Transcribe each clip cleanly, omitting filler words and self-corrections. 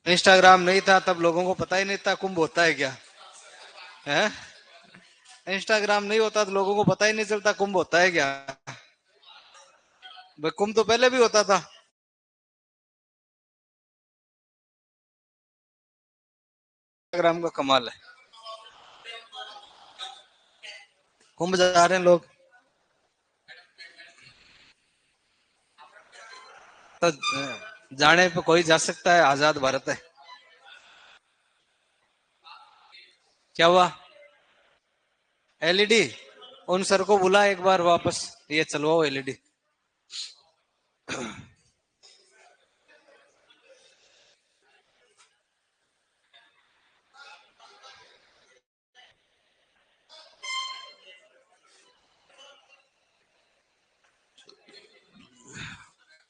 Instagram नहीं था तब लोगों को पता ही नहीं था कुंभ होता है क्या है। इंस्टाग्राम नहीं होता तो लोगों को पता ही नहीं चलता कुंभ होता है क्या। भाई कुंभ तो पहले भी होता था। इंस्टाग्राम का कमाल है। कुंभ जा रहे हैं लोग। तो जाने पे कोई जा सकता है, आजाद भारत है। क्या हुआ? एलईडी। उन सर को बुला एक बार वापस, ये चलवाओ एलईडी।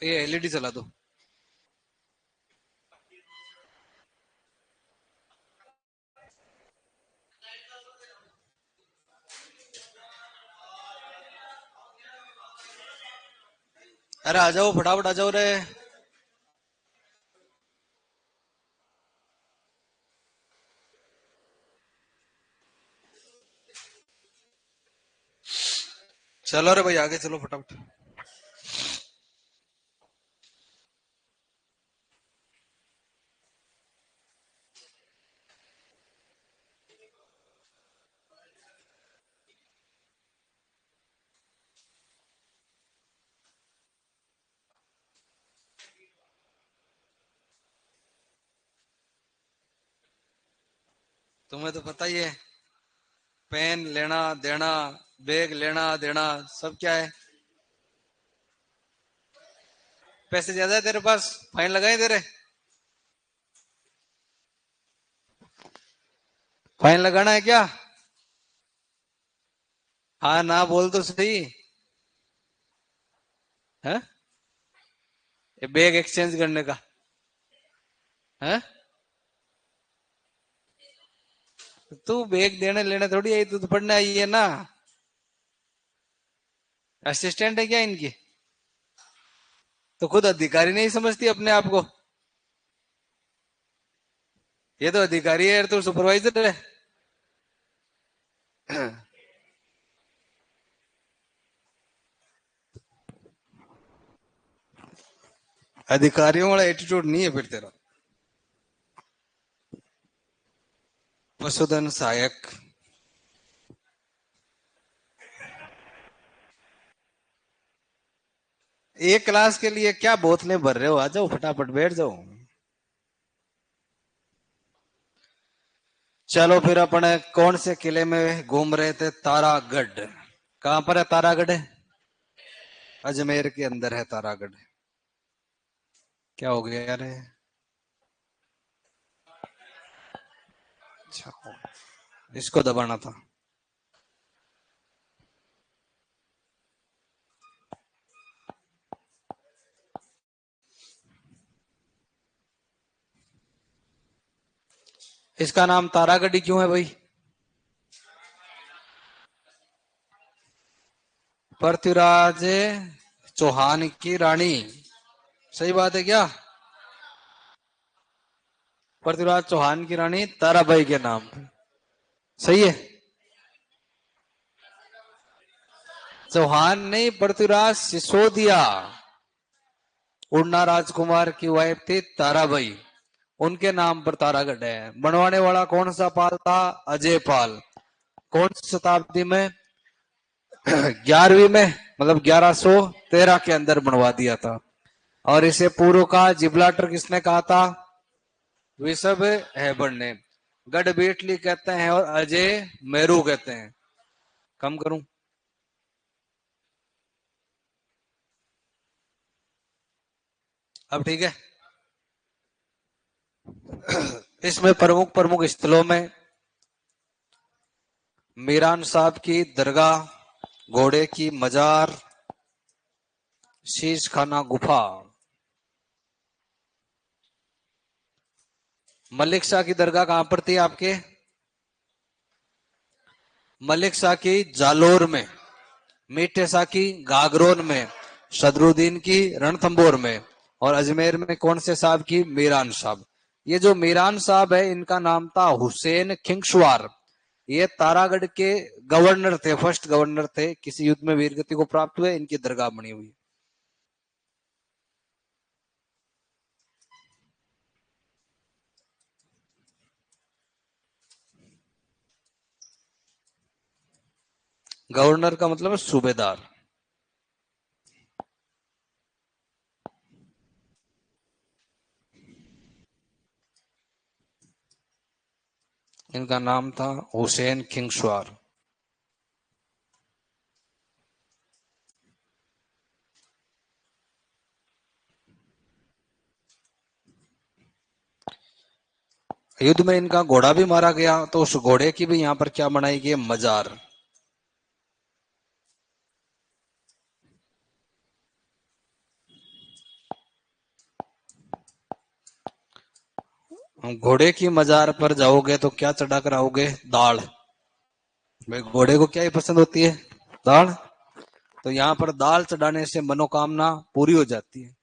ये एलईडी चला दो। अरे आ जाओ, फटाफट आ जाओ रे। चलो रे भाई, आगे चलो फटाफट। तुम्हें तो पता ही है, पेन लेना देना, बैग लेना देना, सब क्या है। पैसे ज्यादा है तेरे पास, फाइन लगाए तेरे। फाइन लगाना है क्या? हाँ ना बोल तो सही है। ये बैग एक्सचेंज करने का है। तू बैग देने लेने थोड़ी आई, तू तो पढ़ने आई है ना। असिस्टेंट है क्या इनकी? तो खुद अधिकारी नहीं समझती अपने आप को। ये तो अधिकारी है, तो सुपरवाइजर है। अधिकारियों वाला एटीट्यूड नहीं है फिर तेरा। पशुधन सहायक। एक क्लास के लिए क्या बोतलें भर रहे हो? आ जाओ फटाफट बैठ जाओ। चलो फिर अपने कौन से किले में घूम रहे थे? तारागढ़। कहां पर है तारागढ़? अजमेर के अंदर है तारागढ़। क्या हो गया यार? अच्छा, इसको दबाना था। इसका नाम तारागढ़ी क्यों है भाई? पृथ्वीराज चौहान की रानी। सही बात है क्या? पृथ्वीराज चौहान की रानी ताराबाई के नाम पे। सही है। चौहान नहीं, पृथ्वीराज सिसोदिया उड़ना राजकुमार की वाइफ थी ताराबाई। उनके नाम पर तारागढ़ है। बनवाने वाला कौन सा पाल था? अजय पाल। कौन सी शताब्दी में? 11वीं में, मतलब 1113 के अंदर बनवा दिया था। और इसे पूर्व का जिब्राल्टर किसने कहा था? विशव हैबर ने। गढ़ बेटली कहते हैं और अजय मेरू कहते हैं। कम करूं? अब ठीक है। इसमें प्रमुख प्रमुख स्थलों में मीरान साहब की दरगाह, घोड़े की मजार, शीश खाना गुफा। मलिक शाह की दरगाह कहां पर थी आपके? मलिक शाह की जालोर में, मीठे शाह की गागरोन में, सदरुद्दीन की रणथंबोर में, और अजमेर में कौन से साहब की? मीरान साहब। ये जो मीरान साहब है इनका नाम था हुसैन खिंगश्वार। ये तारागढ़ के गवर्नर थे, फर्स्ट गवर्नर थे, किसी युद्ध में वीरगति को प्राप्त हुए, इनकी दरगाह बनी हुई। गवर्नर का मतलब है सूबेदार। इनका नाम था हुसैन खिंगश्वार। युद्ध में इनका घोड़ा भी मारा गया, तो उस घोड़े की भी यहाँ पर क्या बनाई गई, मजार। घोड़े की मजार पर जाओगे तो क्या चढ़ा कर आओगे, दाल। भाई घोड़े को क्या ही पसंद होती है, दाल। तो यहाँ पर दाल चढ़ाने से मनोकामना पूरी हो जाती है।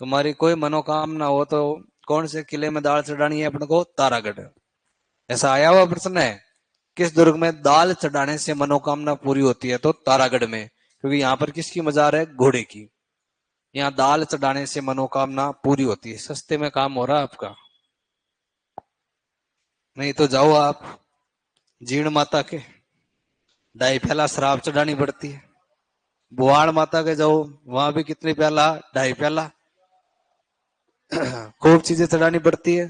तुम्हारी कोई मनोकामना हो तो कौन से किले में दाल चढ़ानी है अपने को, तारागढ़। ऐसा आया हुआ प्रश्न है, किस दुर्ग में दाल चढ़ाने से मनोकामना पूरी होती है, तो तारागढ़ में, क्योंकि यहाँ पर किसकी मजार है, घोड़े की। यहाँ दाल चढ़ाने से मनोकामना पूरी होती है। सस्ते में काम हो रहा है आपका, नहीं तो जाओ आप जीण माता के, ढाई प्याला शराब चढ़ानी पड़ती है। बुआड़ माता के जाओ, वहां भी कितनी प्याला, ढाई प्याला। खूब चीजें चढ़ानी पड़ती है।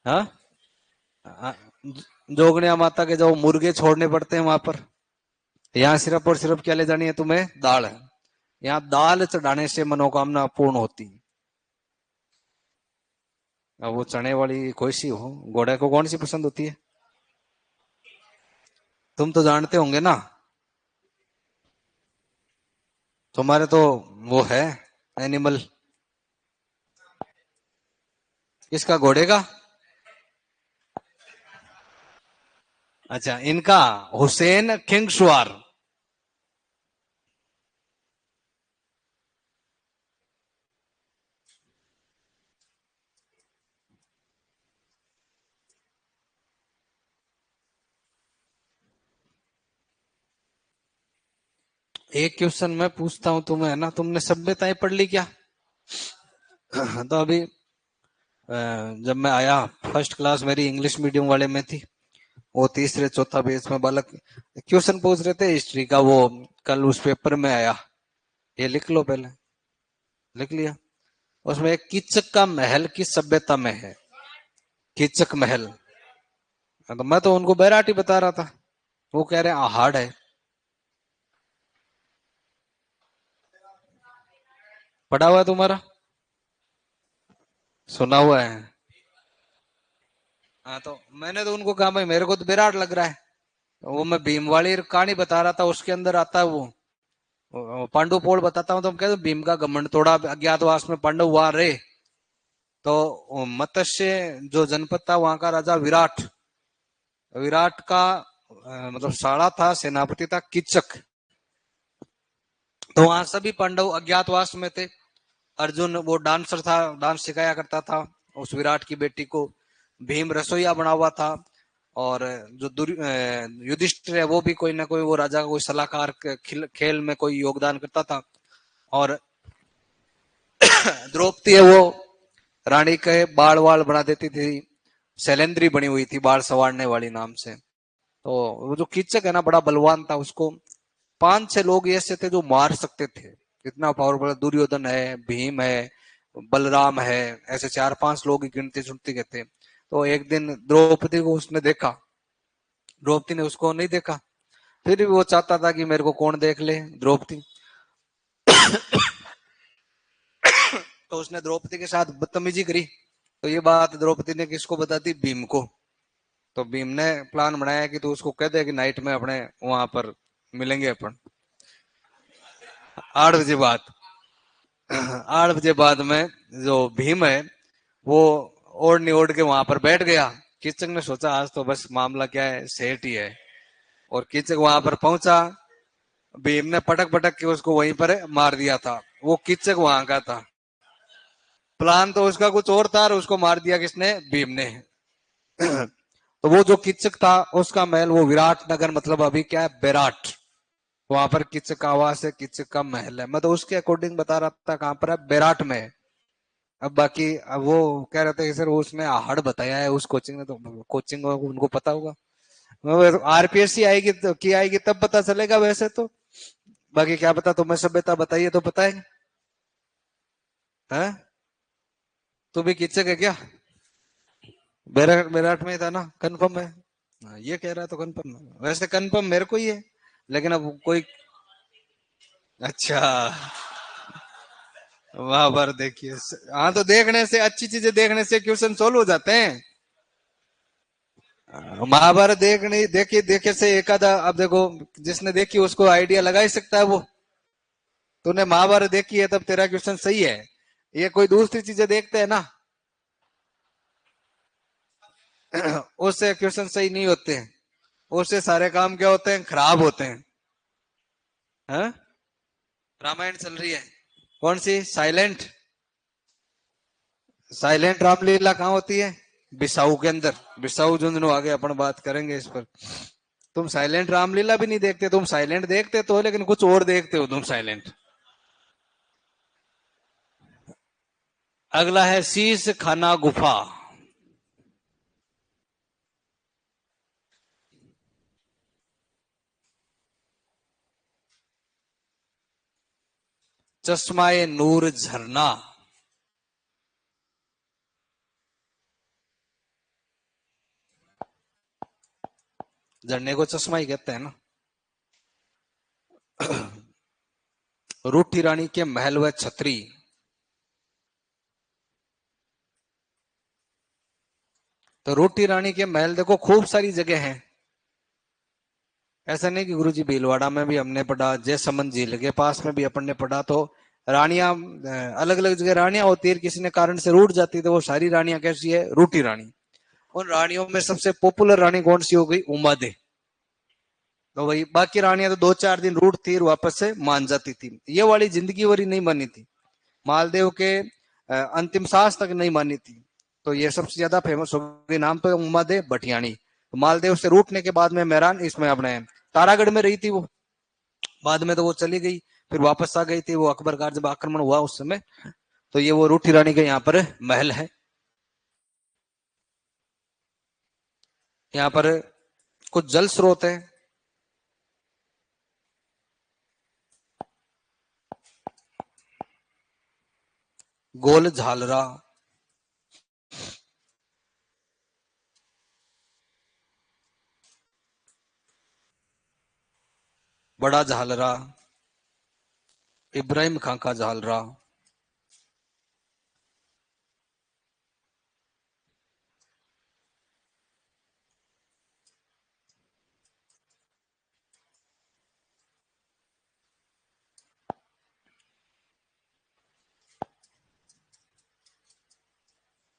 हाँ, जोगनिया माता के जाओ, मुर्गे छोड़ने पड़ते हैं वहां पर। यहाँ सिर्फ और सिर्फ क्या ले जानी है तुम्हें, दाल है। यहाँ दाल चढ़ाने से मनोकामना पूर्ण होती। अब वो चने वाली कोई सी हो, घोड़े को कौन सी पसंद होती है, तुम तो जानते होंगे ना। तुम्हारे तो वो है एनिमल। किसका, घोड़े का। अच्छा, इनका हुसैन खिंगश्वार। एक क्वेश्चन मैं पूछता हूं तुम्हें, है ना, तुमने सभ्यताएं पढ़ ली क्या। तो अभी जब मैं आया, फर्स्ट क्लास मेरी इंग्लिश मीडियम वाले में थी, वो तीसरे चौथा बेस में बालक क्वेश्चन पूछ रहे थे हिस्ट्री का, वो कल उस पेपर में आया। ये लिख लो पहले, लिख लिया। उसमें एक कीचक का महल किस सभ्यता में है, कीचक महल। तो मैं तो उनको बैराटी बता रहा था, वो कह रहे हैं हार्ड है। पढ़ा हुआ है तुम्हारा, सुना हुआ है। हाँ, तो मैंने तो उनको कहा भाई मेरे को तो विराट लग रहा है। वो मैं भीम वाली कहानी बता रहा था, उसके अंदर आता है वो पांडु पोल बताता हूँ, तो हम कहते हैं भीम का घमंड तोड़ा, अज्ञातवास में पांडव हुआ रे। तो मत्स्य जो जनपद था वहां का राजा विराट, विराट का मतलब साला था, सेनापति था किचक। तो वहां सभी पांडव अज्ञातवास में थे। अर्जुन वो डांसर था, डांस सिखाया करता था उस विराट की बेटी को। भीम रसोईया बना हुआ था। और जो युधिष्ठिर है वो भी कोई ना कोई, वो राजा का कोई सलाहकार, खेल में कोई योगदान करता था। और द्रौपदी है वो रानी के बाल वाल बना देती थी, शैलेंद्री बनी हुई थी बाल संवारने वाली नाम से। तो वो जो कीचक है ना, बड़ा बलवान था, उसको 5-6 लोग ऐसे थे जो मार सकते थे। इतना पावरफुल, दुर्योधन है, भीम है, बलराम है, ऐसे 4-5 लोग गिनती सुनती के थे। तो एक दिन द्रौपदी को उसने देखा, द्रौपदी ने उसको नहीं देखा। फिर भी वो चाहता था कि मेरे को कौन देख ले, द्रौपदी। तो उसने द्रौपदी के साथ बदतमीजी करी। तो ये बात द्रौपदी ने किसको बता दी, भीम को। तो भीम ने प्लान बनाया कि तू उसको कह दे कि नाइट में अपने वहां पर मिलेंगे अपन, 8 बजे बाद। 8 बजे बाद में जो भीम है वो ओढ़ नहीं ओढ़ के वहां पर बैठ गया। कीचक ने सोचा आज तो बस मामला क्या है, सेठ ही है। और कीचक वहां पर पहुंचा, भीम ने पटक पटक के उसको वहीं पर मार दिया था। वो कीचक वहां का था। प्लान तो उसका कुछ और था और उसको मार दिया किसने? भीम ने। तो वो जो किचक था उसका महल, वो विराट नगर मतलब अभी क्या है, बेराट, वहां पर किचक आवास है, किचक का महल है। मैं तो उसके अकॉर्डिंग बता रहा था कहां पर है, बेराट में। अब बाकी अब वो कह रहे थे कि सर वो उसमें आहड़ बताया है उस कोचिंग ने, तो कोचिंग उनको पता होगा। आरपीएससी आएगी तो की आएगी तब पता चलेगा वैसे तो। बाकी क्या पता, तुम्हें सभ्यता बताइए तो बताएंगे। हैं? तू भी किचक है क्या? बेराट, बेराट में ही था ना, कंफर्म है? हाँ, ये कह रहा है तो कंफर्म है, वैसे कंफर्म मेरे को ही है, लेकिन अब कोई। अच्छा। वहां पर देखिए। हाँ, तो देखने से, अच्छी चीजें देखने से क्वेश्चन सोल्व हो जाते हैं। महाभारत देखने देखे देखे से एक आधा, अब देखो जिसने देखी उसको आइडिया लगा ही सकता है वो। तूने महाभारत देखी है तब तेरा क्वेश्चन सही है। ये कोई दूसरी चीजें देखते हैं ना, उससे क्वेश्चन सही नहीं होते हैं। उससे सारे काम क्या होते हैं, खराब होते हैं। हाँ? रामायण चल रही है। कौन सी? साइलेंट? साइलेंट रामलीला कहाँ होती है? बिसाऊ के अंदर। बिसाऊ झुंझुनू, आगे अपन बात करेंगे इस पर। तुम साइलेंट रामलीला भी नहीं देखते, तुम साइलेंट देखते तो हो लेकिन कुछ और देखते हो तुम साइलेंट। अगला है शीश खाना गुफा। चश्माए नूर झरना। झरने को चश्मा ही कहते हैं ना। रूठी रानी के महल व छतरी। तो रूठी रानी के महल देखो खूब सारी जगह है। ऐसा नहीं कि गुरुजी भीलवाड़ा में भी हमने पढ़ा, जयसमंद झील के पास में भी अपन ने पढ़ा, तो रानियां अलग अलग जगह रानियां होती है, किसी ने कारण से रूठ जाती है तो वो सारी रानियां कैसी है? रूठी रानी। उन रानियों में सबसे पॉपुलर रानी कौन सी हो गई? उमादे। तो वही, बाकी रानियां तो दो चार दिन रूठ थी और वापस से मान जाती थी, ये वाली जिंदगी वरी नहीं मानी थी। मालदेव के अंतिम सांस तक नहीं मानी थी। तो ये सबसे ज्यादा फेमस हो गई, नाम तो उमादेव भटियाणी। तो मालदेव से रूठने के बाद में मेहरान इसमें अपने तारागढ़ में रही थी वो। बाद में तो वो चली गई, फिर वापस आ गई थी वो अकबर का जब आक्रमण हुआ उस समय। तो ये वो रूठी रानी का यहाँ पर महल है। यहाँ पर कुछ जल स्रोत है। गोल झालरा, बड़ा झालरा, इब्राहिम खां का झालरा।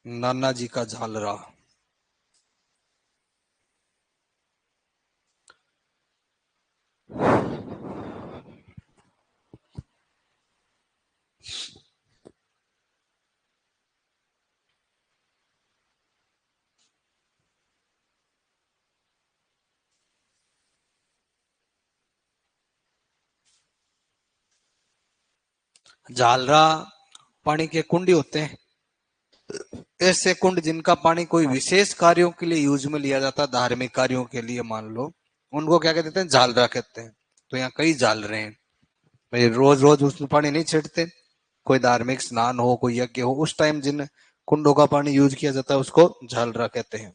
नाना जी का झालरा। झालरा पानी के कुंड होते हैं, ऐसे कुंड जिनका पानी कोई विशेष कार्यों के लिए यूज में लिया जाता है, धार्मिक कार्यों के लिए मान लो, उनको क्या कहते हैं? झालरा कहते हैं। तो यहाँ कई झाल रहे हैं भाई, रोज रोज उसमें पानी नहीं छिड़ते। कोई धार्मिक स्नान हो, कोई यज्ञ हो, उस टाइम जिन कुंडों का पानी यूज किया जाता है उसको झालरा कहते हैं।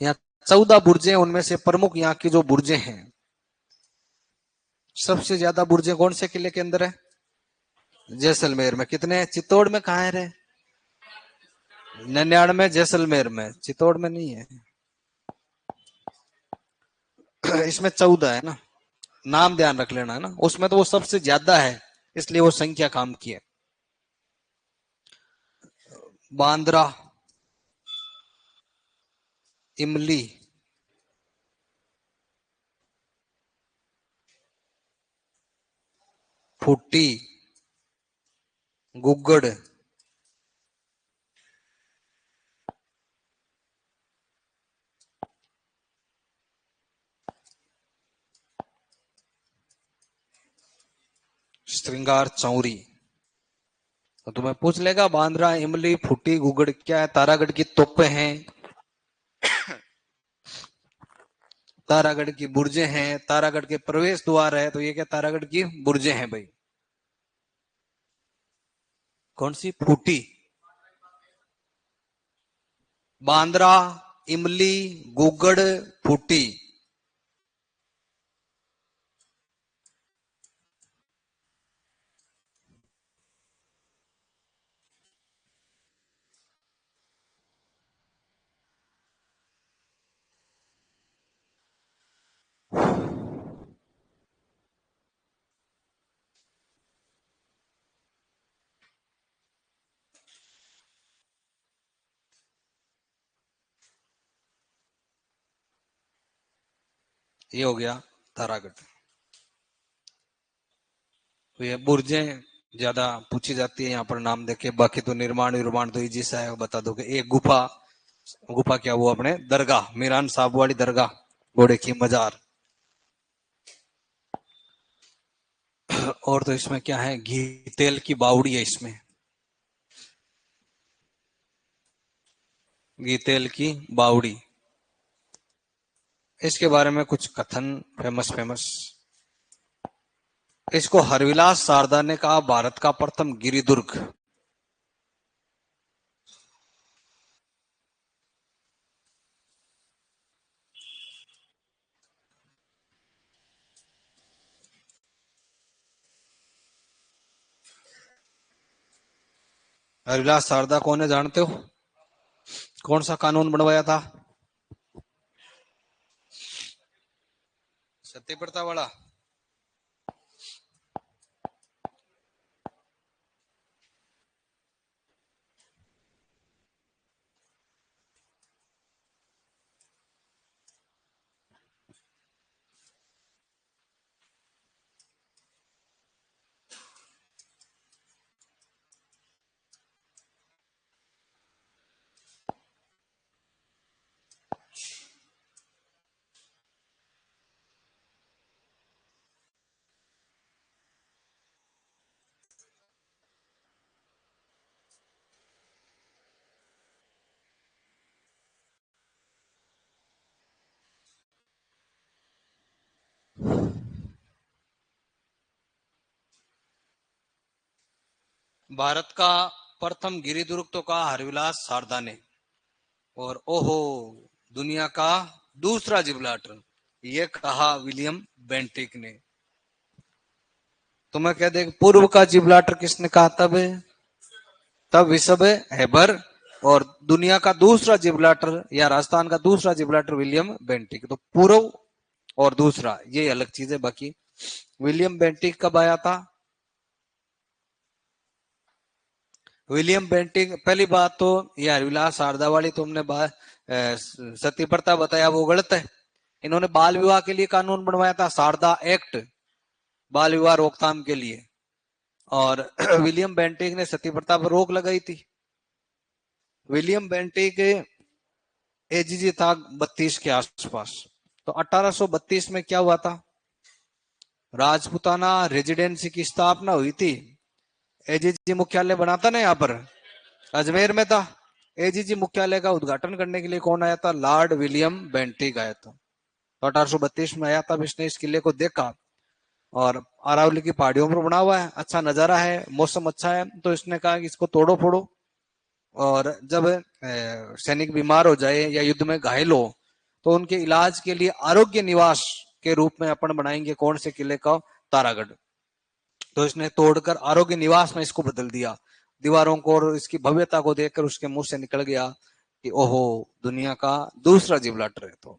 यहाँ 14 बुर्जे, उनमें से प्रमुख यहाँ की जो बुर्जे हैं, सबसे ज्यादा बुर्जे कौन से किले के अंदर है? जैसलमेर में। कितने हैं? चित्तौड़ में कहाँ है रे? 99 जैसलमेर में, चित्तौड़ में नहीं है। इसमें 14 है ना, नाम ध्यान रख लेना है ना, उसमें तो वो सबसे ज्यादा है, इसलिए वो संख्या काम की है। बांद्रा, इमली, फुट्टी, गुग्गड़, श्रृंगार चौरी। तो तुम्हें पूछ लेगा बांद्रा, इमली, फुट्टी, गुग्गड़ क्या है? तारागढ़ की तोपें हैं, तारागढ़ की बुर्जें हैं, तारागढ़ के प्रवेश द्वार है। तो ये क्या तारागढ़ की बुर्जें हैं भाई। कौन सी? फूटी, बांद्रा, इमली, गुग्गड़, फूटी। ये हो गया तारागढ़। तो ये बुर्जें ज्यादा पूछी जाती है यहाँ पर नाम देके, बाकी तो निर्माण निर्माण तो इजी सा है, बता दो कि एक गुफा। गुफा क्या? वो अपने दरगाह, मीरान साहब वाली दरगाह, घोड़े की मजार। और तो इसमें क्या है? घी तेल की बावड़ी है इसमें, घी तेल की बावड़ी। इसके बारे में कुछ कथन फेमस फेमस। इसको हरविलास शारदा ने कहा भारत का प्रथम गिरिदुर्ग। हरविलास शारदा कौन है जानते हो? कौन सा कानून बनवाया था? सती प्रथा वाला। भारत का प्रथम गिरिदुर्ग तो कहा हरविलास शारदा ने, और ओहो दुनिया का दूसरा जिब्राल्टर ये कहा विलियम बेंटिक ने। तो मैं कह दे पूर्व का जिब्राल्टर किसने कहा? तब विशव हैबर। और दुनिया का दूसरा जिब्राल्टर या राजस्थान का दूसरा जिब्राल्टर विलियम बेंटिक। तो पूर्व और दूसरा ये अलग चीज है। बाकी विलियम बेंटिक कब आया था? विलियम बेंटिक, पहली बात तो ये हरविलास शारदा वाली तुमने बात सती प्रथा बताया वो गलत है। इन्होंने बाल विवाह के लिए कानून बनवाया था, शारदा एक्ट, बाल विवाह रोकथाम के लिए। और विलियम बेंटिक ने सती प्रथा पर रोक लगाई थी। विलियम बेंटिक एजीजी था 32 के आसपास। तो 1832 में क्या हुआ था? राजपुताना रेजिडेंसी की स्थापना हुई थी। एजीजी मुख्यालय बना था ना यहाँ पर, अजमेर में था। एजीजी मुख्यालय का उद्घाटन करने के लिए कौन आया था? लॉर्ड विलियम बेंटिक आया था। तो 1832 में आया, तब इसने इस किले को देखा। और अरावली की पहाड़ियों पर बना हुआ है, अच्छा नजारा है, मौसम अच्छा है, तो इसने कहा कि इसको तोड़ो फोड़ो। और जब सैनिक बीमार हो जाए या युद्ध में घायल हो तो उनके इलाज के लिए आरोग्य निवास के रूप में अपन बनाएंगे कौन से किले का? तारागढ़। तो इसने तोड़कर आरोग्य निवास में इसको बदल दिया। दीवारों को और इसकी भव्यता को देखकर उसके मुंह से निकल गया कि ओहो दुनिया का दूसरा जिब्राल्टर है।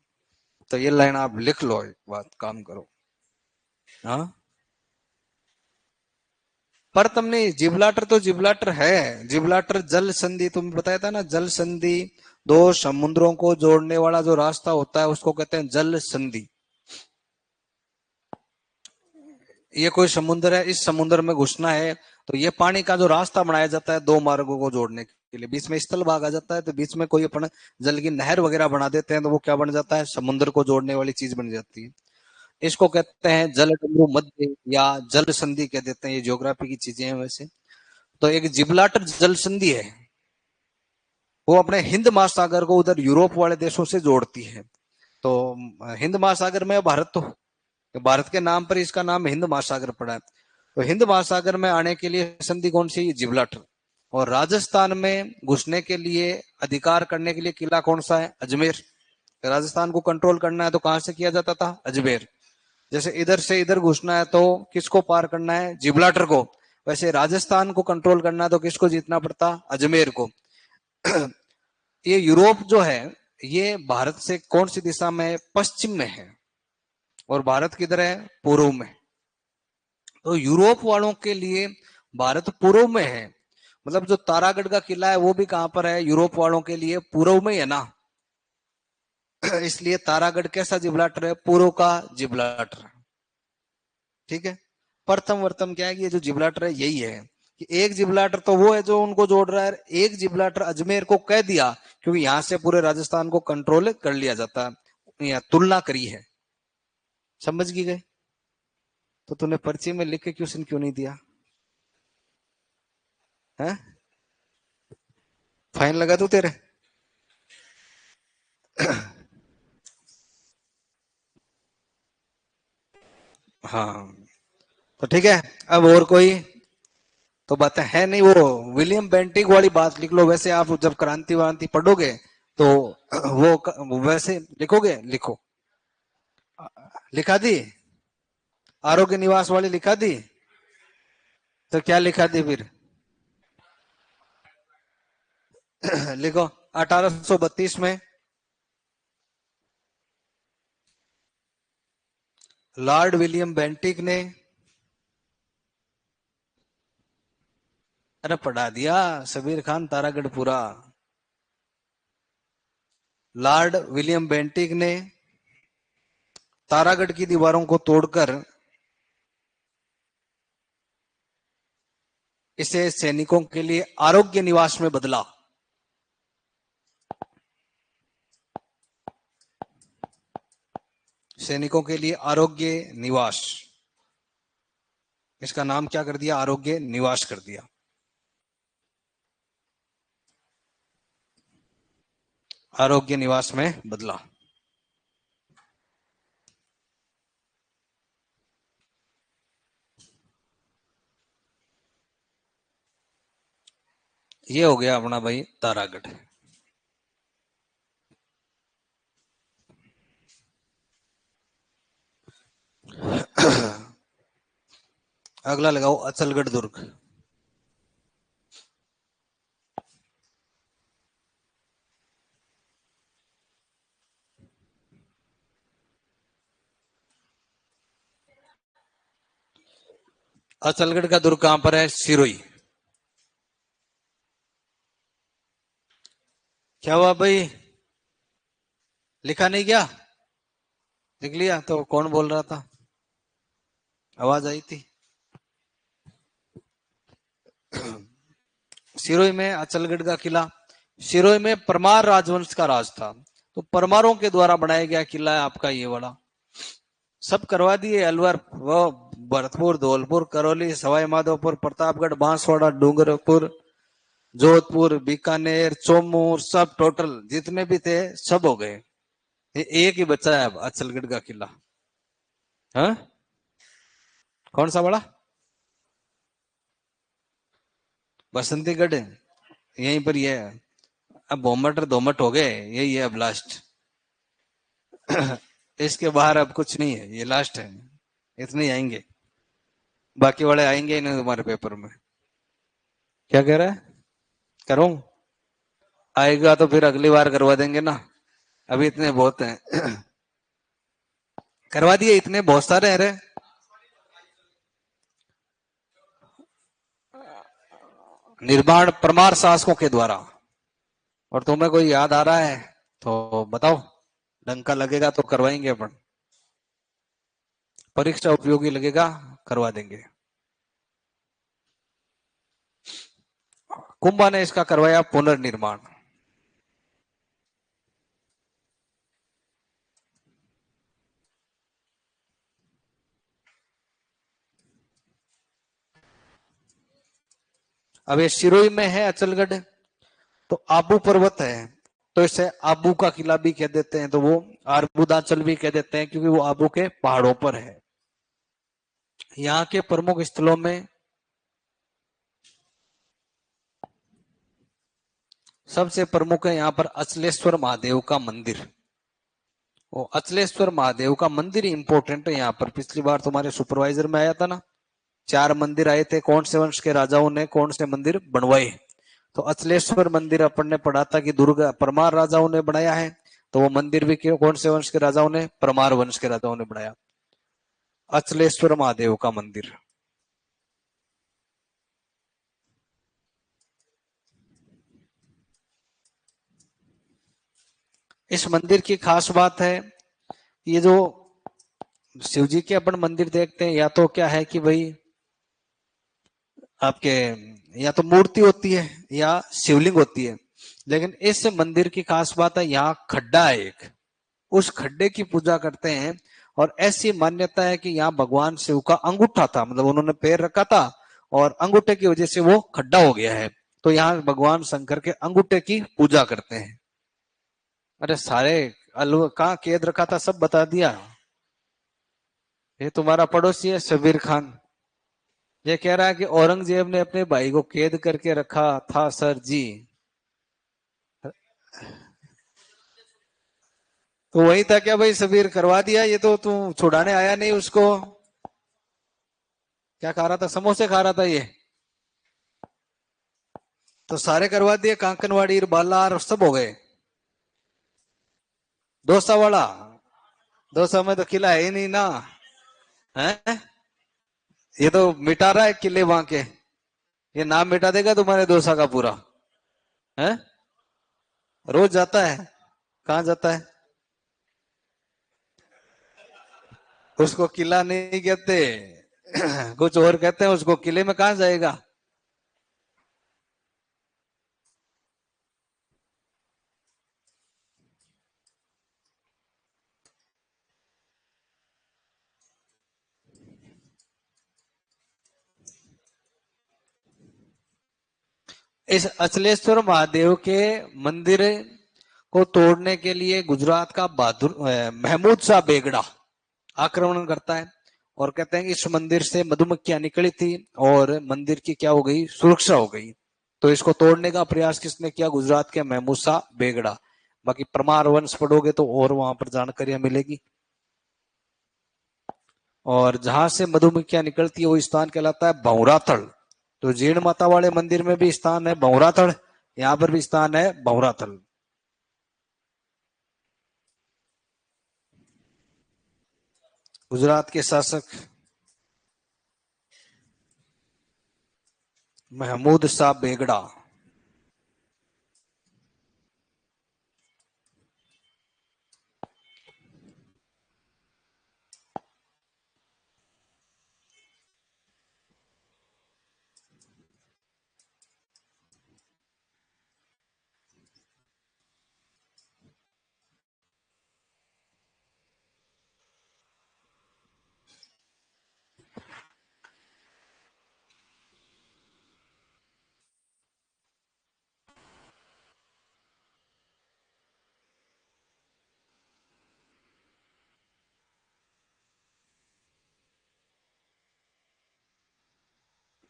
तो ये लाइन आप लिख लो, एक बात काम करो। हाँ, पर तुमने जिब्राल्टर तो जिब्राल्टर है। जिब्राल्टर जल संधि तुम्हें बताया था ना, जल संधि, दो समुद्रों को जोड़ने वाला जो रास्ता होता है उसको कहते हैं जल संधि। ये कोई समुद्र है, इस समुद्र में घुसना है तो ये पानी का जो रास्ता बनाया जाता है दो मार्गों को जोड़ने के लिए, बीच में स्थल भाग आ जाता है तो बीच में कोई अपन जल की नहर वगैरह बना देते हैं तो वो क्या बन जाता है, समुद्र को जोड़ने वाली चीज बन जाती है। इसको कहते हैं जल डमरू मध्य या जल संधि कह देते हैं, ये ज्योग्राफी की चीजें हैं वैसे। तो एक जिब्राल्टर जल संधि है, वो अपने हिंद महासागर को उधर यूरोप वाले देशों से जोड़ती है। तो हिंद महासागर में भारत, तो भारत के नाम पर इसका नाम हिंद महासागर पड़ा है। तो हिंद महासागर में आने के लिए संधि कौन सी, जिब्राल्टर। और राजस्थान में घुसने के लिए, अधिकार करने के लिए किला कौन सा है, अजमेर। राजस्थान को कंट्रोल करना है तो कहां से किया जाता था, अजमेर। जैसे इधर से इधर घुसना है तो किसको पार करना है, जिब्राल्टर को। वैसे राजस्थान को कंट्रोल करना है तो किसको जीतना पड़ता, अजमेर को। ये यूरोप जो है ये भारत से कौन सी दिशा में है, पश्चिम में है, और भारत किधर है, पूर्व में। तो यूरोप वालों के लिए भारत पूर्व में है, मतलब जो तारागढ़ का किला है वो भी कहां पर है, यूरोप वालों के लिए पूर्व में है ना। इसलिए तारागढ़ कैसा जिब्राल्टर है, पूर्व का जिब्राल्टर। ठीक है। प्रथम वर्तम क्या है कि ये जो जिब्राल्टर है यही है कि एक जिब्राल्टर तो वो है जो उनको जोड़ रहा है, एक जिब्राल्टर अजमेर को कह दिया क्योंकि यहां से पूरे राजस्थान को कंट्रोल कर लिया जाता है, या तुलना करी है। समझ गए। तो तूने पर्ची में लिख के क्वेश्चन क्यों नहीं दिया है, फाइन लगा तू तेरे। हाँ तो ठीक है। अब और कोई तो बातें है नहीं, वो विलियम बेंटिक वाली बात लिख लो। वैसे आप जब क्रांति वांति पढ़ोगे तो वो वैसे लिखोगे, लिखो। लिखा दी, आरोग्य निवास वाली लिखा दी। तो क्या लिखा दी फिर? लिखो। 1832 में लॉर्ड विलियम बेंटिक ने, अरे पढ़ा दिया, सबीर खान तारागढ़ पूरा। लॉर्ड विलियम बेंटिक ने तारागढ़ की दीवारों को तोड़कर इसे सैनिकों के लिए आरोग्य निवास में बदला। सैनिकों के लिए आरोग्य निवास, इसका नाम क्या कर दिया, आरोग्य निवास कर दिया। आरोग्य निवास में बदला। ये हो गया अपना भाई तारागढ़। अगला लगाओ अचलगढ़ दुर्ग। अचलगढ़ का दुर्ग कहां पर है, सिरोही। क्या हुआ भाई, लिखा नहीं क्या, लिख लिया तो कौन बोल रहा था, आवाज आई थी। सिरोही में अचलगढ़ का किला, सिरोही में परमार राजवंश का राज था, तो परमारों के द्वारा बनाया गया किला है आपका ये वाला। सब करवा दिए, अलवर, वो भरतपुर, धौलपुर, करौली, सवाई माधोपुर, प्रतापगढ़, बांसवाड़ा, डूंगरपुर, जोधपुर, बीकानेर, चौमूर, सब टोटल जितने भी थे सब हो गए। ये एक ही बचा है अब, अचलगढ़ का किला। हाँ, कौन सा बड़ा, बसंतीगढ़ यहीं पर ये है। अब बोमट और दोमट हो गए, यही है अब लास्ट। इसके बाहर अब कुछ नहीं है, ये लास्ट है, इतने ही आएंगे, बाकी वाले आएंगे ही नहीं तुम्हारे पेपर में। क्या कह रहा है, करूं, आएगा तो फिर अगली बार करवा देंगे ना, अभी इतने बहुत हैं। करवा दिए, इतने बहुत सारे हैं रे। निर्माण परमार शासकों के द्वारा। और तुम्हें कोई याद आ रहा है तो बताओ, डंका लगेगा तो करवाएंगे अपन, परीक्षा उपयोगी लगेगा करवा देंगे। कुंभा ने इसका करवाया पुनर्निर्माण। अब ये सिरोही में है अचलगढ़, तो आबू पर्वत है, तो इसे आबू का किला भी कह देते हैं, तो वो आरबुदाचल भी कह देते हैं क्योंकि वो आबू के पहाड़ों पर है। यहाँ के प्रमुख स्थलों में सबसे प्रमुख है यहाँ पर अचलेश्वर महादेव का मंदिर। वो अचलेश्वर महादेव का मंदिर इंपॉर्टेंट है यहाँ पर। पिछली बार तुम्हारे सुपरवाइजर में आया था ना, 4 मंदिर आए थे, कौन से वंश के राजाओं ने कौन से मंदिर बनवाए। तो अचलेश्वर मंदिर अपन ने पढ़ा था कि दुर्गा परमार राजाओं ने बनाया है, तो वो मंदिर भी कौन से वंश के राजाओं ने, परमार वंश के राजाओं ने बनाया, अचलेश्वर महादेव का मंदिर। इस मंदिर की खास बात है, ये जो शिव जी के अपन मंदिर देखते हैं, या तो क्या है कि भाई आपके या तो मूर्ति होती है या शिवलिंग होती है, लेकिन इस मंदिर की खास बात है यहाँ खड्डा है एक, उस खड्डे की पूजा करते हैं। और ऐसी मान्यता है कि यहाँ भगवान शिव का अंगूठा था, मतलब उन्होंने पैर रखा था और अंगूठे की वजह से वो खड्डा हो गया है, तो यहाँ भगवान शंकर के अंगूठे की पूजा करते हैं। अरे सारे कहाँ कैद रखा था सब बता दिया। ये तुम्हारा पड़ोसी है शबीर खान, ये कह रहा है कि औरंगजेब ने अपने भाई को कैद करके रखा था सर जी। तो वही था क्या भाई, शबीर करवा दिया, ये तो तू छुड़ाने आया नहीं उसको। क्या खा रहा था, समोसे खा रहा था ये, तो सारे करवा दिए, कांकनवाड़ी बाला सब हो गए। डोसा वाला, डोसा में तो खिला है ही नहीं ना, है ये तो मिटा रहा है किले वहां के, ये नाम मिटा देगा तुम्हारे डोसा का पूरा, है। रोज जाता है, कहाँ जाता है, उसको किला नहीं कहते कुछ और कहते हैं उसको, किले में कहाँ जाएगा। इस अचलेश्वर महादेव के मंदिर को तोड़ने के लिए गुजरात का बहादुर महमूद शाह बेगड़ा आक्रमण करता है, और कहते हैं कि इस मंदिर से मधुमक्खियां निकली थी और मंदिर की क्या हो गई, सुरक्षा हो गई। तो इसको तोड़ने का प्रयास किसने किया, गुजरात के महमूद शाह बेगड़ा। बाकी परमार वंश पढ़ोगे तो और वहां पर जानकारियां मिलेगी। और जहां से मधुमक्खियां निकलती है वो स्थान कहलाता है भौराथल। तो जीण माता वाले मंदिर में भी स्थान है भौराथल, यहाँ पर भी स्थान है भौराथल। गुजरात के शासक महमूद शाह बेगड़ा।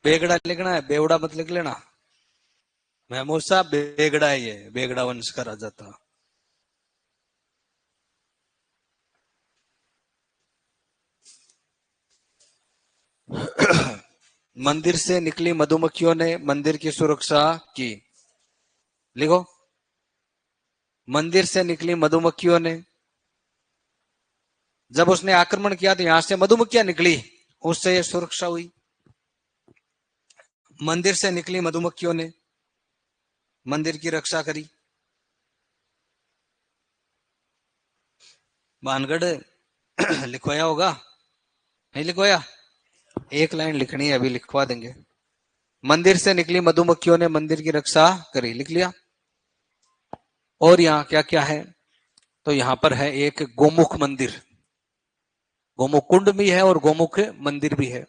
बेगड़ा लिखना है, बेवड़ा मत लिख लेना। महमूद शाह बेगड़ा है, ये बेगड़ा वंश का राजा था। मंदिर से निकली मधुमक्खियों ने मंदिर की सुरक्षा की। लिखो, मंदिर से निकली मधुमक्खियों ने, जब उसने आक्रमण किया तो यहां से मधुमक्खियां निकली, उससे ये सुरक्षा हुई। मंदिर से निकली मधुमक्खियों ने मंदिर की रक्षा करी। भानगढ़ लिखवाया होगा, नहीं लिखवाया, एक लाइन लिखनी है, अभी लिखवा देंगे। मंदिर से निकली मधुमक्खियों ने मंदिर की रक्षा करी, लिख लिया। और यहाँ क्या क्या है, तो यहाँ पर है एक गोमुख मंदिर, गोमुख कुंड भी है और गोमुख मंदिर भी है।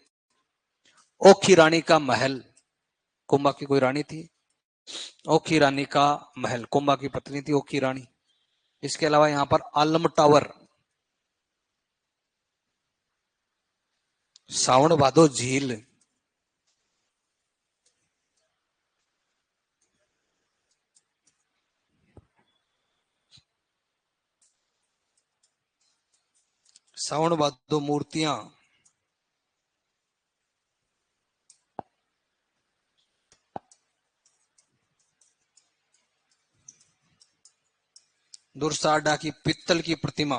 ओखी रानी का महल, कुंभा की कोई रानी थी, ओखी रानी का महल, कुंभा की पत्नी थी ओखी रानी। इसके अलावा यहाँ पर आलम टावर, सावन भादो झील, सावन भादो मूर्तियां, दुर्साडा की पित्तल की प्रतिमा।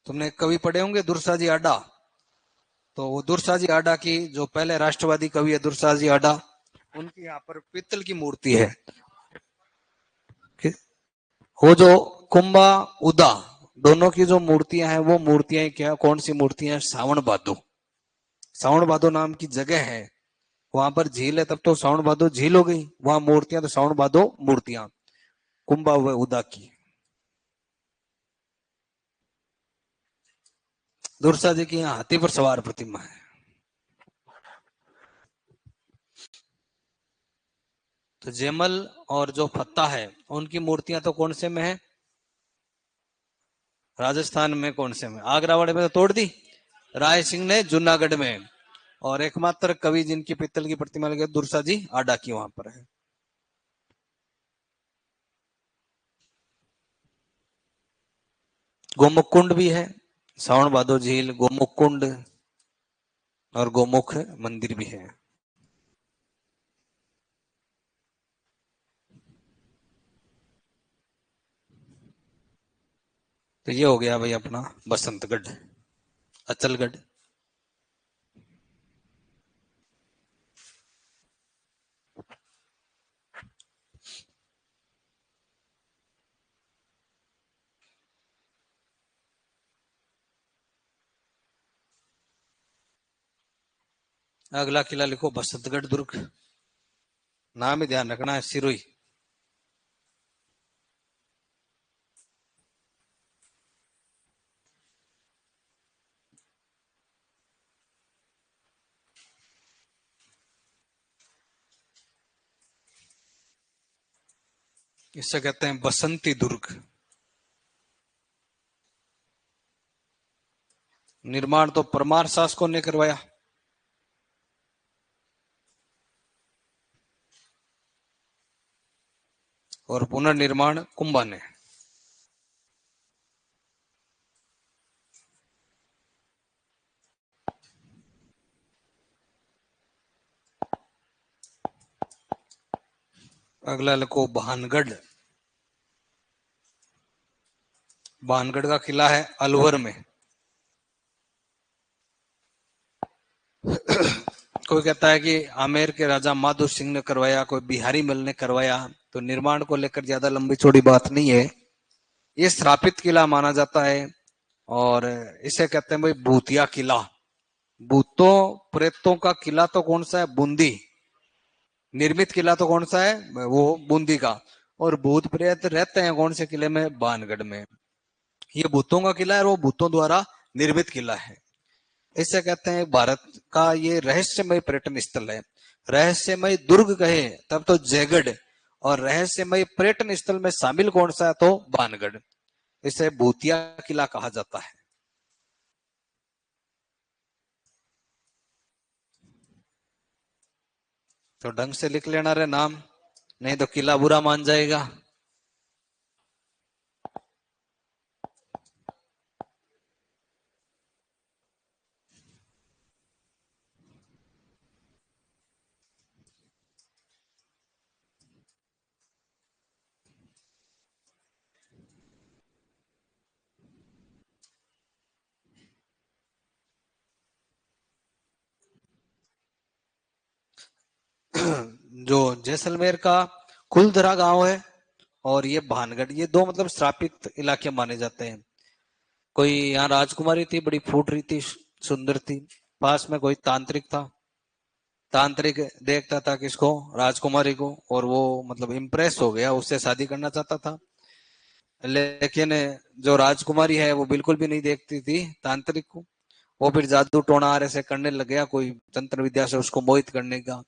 तुमने कवि पढ़े होंगे दुर्साजी आडा, तो वो दुर्साजी आडा की जो पहले राष्ट्रवादी कवि है दुर्साजी आडा, उनकी यहाँ पर पित्तल की मूर्ति है। वो जो कुंभा उदा दोनों की जो मूर्तियां हैं, वो मूर्तियां क्या, कौन सी मूर्तियां, सावन भादो, सावन भादो नाम की जगह है, वहां पर झील है, तब तो सावन भादो झील हो गई, वहां मूर्तियां तो सावन भादो मूर्तियां, कुंभा व उदा की। दुर्सा जी की यहाँ हाथी पर सवार प्रतिमा है। तो जयमल और जो फत्ता है उनकी मूर्तियां तो कौन से में है, राजस्थान में, कौन से में, आगरा वाले में तो तोड़ दी, राय सिंह ने जूनागढ़ में, और एकमात्र कवि जिनकी पित्तल की प्रतिमा लगी दुर्सा जी आडा की वहां पर है। गोमुख कुंड भी है, सावन भादो झील, गोमुख कुंड और गोमुख मंदिर भी है। तो ये हो गया भाई अपना बसंतगढ़, अचलगढ़। अगला किला लिखो बसंतगढ़ दुर्ग, नाम ही ध्यान रखना है, सिरोही। इससे कहते हैं बसंती दुर्ग। निर्माण तो परमार शासकों ने करवाया, और पुनर्निर्माण कुंभा ने। अगला लिखो भानगढ़, भानगढ़ का किला है अलवर में। कोई कहता है कि आमेर के राजा माधो सिंह ने करवाया, कोई बिहारी मल ने करवाया, तो निर्माण को लेकर ज्यादा लंबी चौड़ी बात नहीं है, ये स्थापित किला माना जाता है। और इसे कहते हैं भाई भूतिया किला, भूतों प्रेतों का किला तो कौन सा है, बूंदी, निर्मित किला तो कौन सा है, वो बूंदी का। और भूत प्रेत रहते हैं कौन से किले में, बानगढ़ में। ये भूतों का किला है और वो भूतों द्वारा निर्मित किला है। इसे कहते हैं भारत का ये रहस्यमय पर्यटन स्थल है। रहस्यमय दुर्ग कहे तब तो जयगढ़, और रहस्यमय पर्यटन स्थल में शामिल कौन सा है, तो बानगढ़। इसे भूतिया किला कहा जाता है। तो ढंग से लिख लेना रे नाम, नहीं तो किला बुरा मान जाएगा। जो जैसलमेर का कुलधरा गांव है और ये भानगढ़, ये दो मतलब श्रापित इलाके माने जाते हैं। कोई यहाँ राजकुमारी थी, बड़ी फूट रही थी, सुंदर थी। पास में कोई तांत्रिक था, तांत्रिक देखता था किसको, राजकुमारी को, और वो मतलब इम्प्रेस हो गया, उससे शादी करना चाहता था। लेकिन जो राजकुमारी है वो बिल्कुल भी नहीं देखती थी तांत्रिक को। वो फिर जादू टोना आरे से करने लग गया, कोई तंत्र विद्या से उसको मोहित करने का।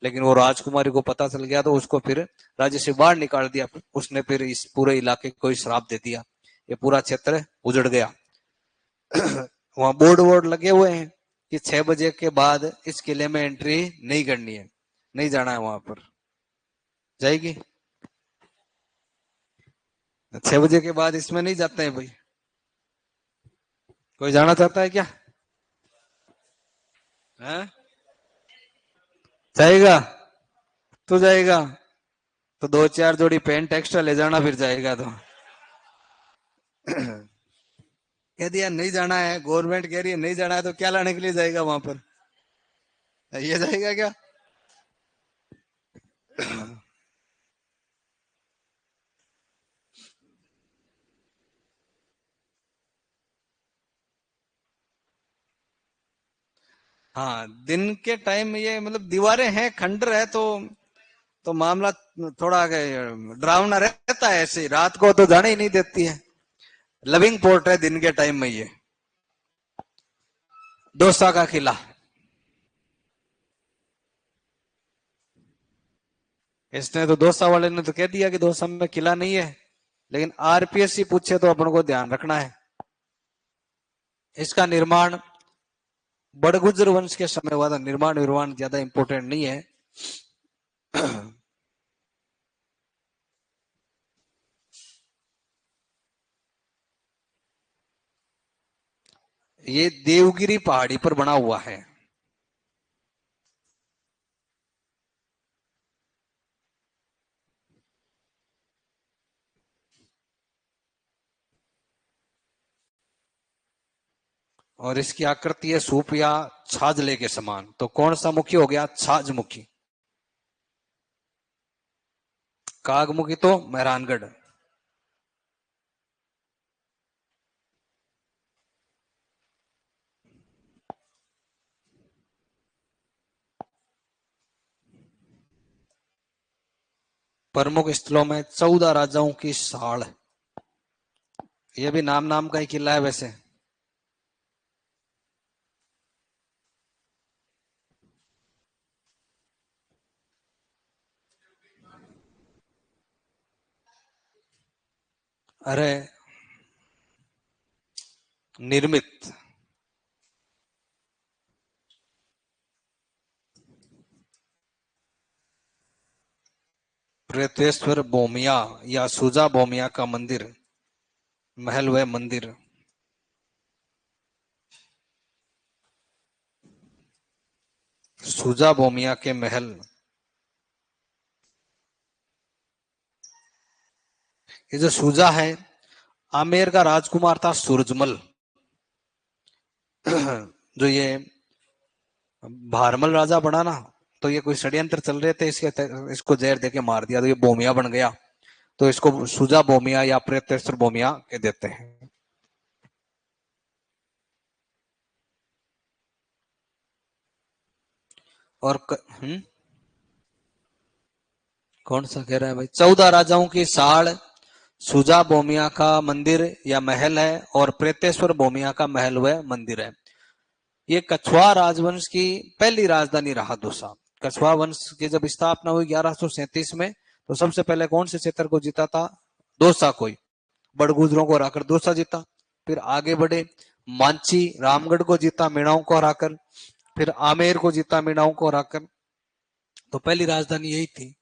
लेकिन वो राजकुमारी को पता चल गया तो उसको फिर राज्य से बाहर निकाल दिया। उसने फिर इस पूरे इलाके को श्राप दे दिया, ये पूरा क्षेत्र उजड़ गया। वहां बोर्ड वोर्ड लगे हुए हैं कि 6 बजे के बाद इस किले में एंट्री नहीं करनी है, नहीं जाना है वहां पर। जाएगी? 6 बजे के बाद इसमें नहीं जाते हैं भाई। कोई जाना चाहता है क्या? है? जाएगा? तू जाएगा तो 2-4 जोड़ी पेंट एक्स्ट्रा ले जाना, फिर जाएगा तो। कह दिया नहीं जाना है, गवर्नमेंट कह रही है नहीं जाना है, तो क्या लाने के लिए जाएगा वहां पर? ये जाएगा क्या? हाँ, दिन के टाइम में ये मतलब दीवारें हैं, खंडर है, तो मामला थोड़ा डरावना रहता है। ऐसे रात को तो जाने ही नहीं देती है। लविंग पोर्ट है दिन के टाइम में ये। दोसा का किला। इसने तो दोसा वाले ने तो कह दिया कि दोसा में किला नहीं है, लेकिन आरपीएससी पूछे तो अपन को ध्यान रखना है। इसका निर्माण बड़गुजर वंश के समय हुआ था। निर्माण निर्माण ज्यादा इंपॉर्टेंट नहीं है। ये देवगिरी पहाड़ी पर बना हुआ है। और इसकी आकृति है सूप या छाजले के समान। तो कौन सा मुखी हो गया? छाजमुखी। कागमुखी तो मेहरानगढ़। प्रमुख स्थलों में 14 राजाओं की साड़। ये भी नाम नाम का ही किला है वैसे। अरे निर्मित। प्रेतेश्वर बोमिया या सुजा बोमिया का मंदिर, महल व मंदिर। सुजा बोमिया के महल। ये जो सुजा है, आमेर का राजकुमार था सूरजमल। जो ये भारमल राजा बना ना, तो ये कोई षड्यंत्र चल रहे थे, इसको जहर देके मार दिया, तो ये बोमिया बन गया। तो इसको सुजा बोमिया या प्रेतेश्वर बोमिया कह देते हैं। और कौन सा कह रहा है भाई? 14 राजाओं की साड़, सुजा बोमिया का मंदिर या महल है, और प्रेतेश्वर बोमिया का महल व मंदिर है। ये कछवा राजवंश की पहली राजधानी रहा दोसा। कछवा वंश की जब स्थापना हुई 1137 में, तो सबसे पहले कौन से क्षेत्र को जीता था? दोसा को। बड़गुजरों को हराकर दोसा जीता। फिर आगे बढ़े, मांची रामगढ़ को जीता मीणाओं को हराकर। फिर आमेर को जीता मीणाओं को हराकर। तो पहली राजधानी यही थी।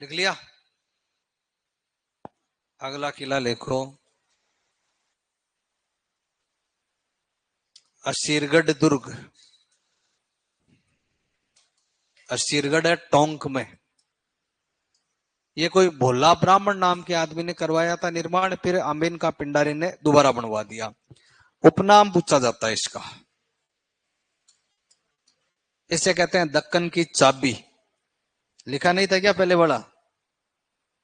लिख लिया? अगला किला लिखो, असीरगढ़ दुर्ग। असीरगढ़ है टोंक में। ये कोई भोला ब्राह्मण नाम के आदमी ने करवाया था निर्माण, फिर अमीन का पिंडारी ने दोबारा बनवा दिया। उपनाम पूछा जाता है इसका। इसे कहते हैं दक्कन की चाबी। लिखा नहीं था क्या पहले वाला?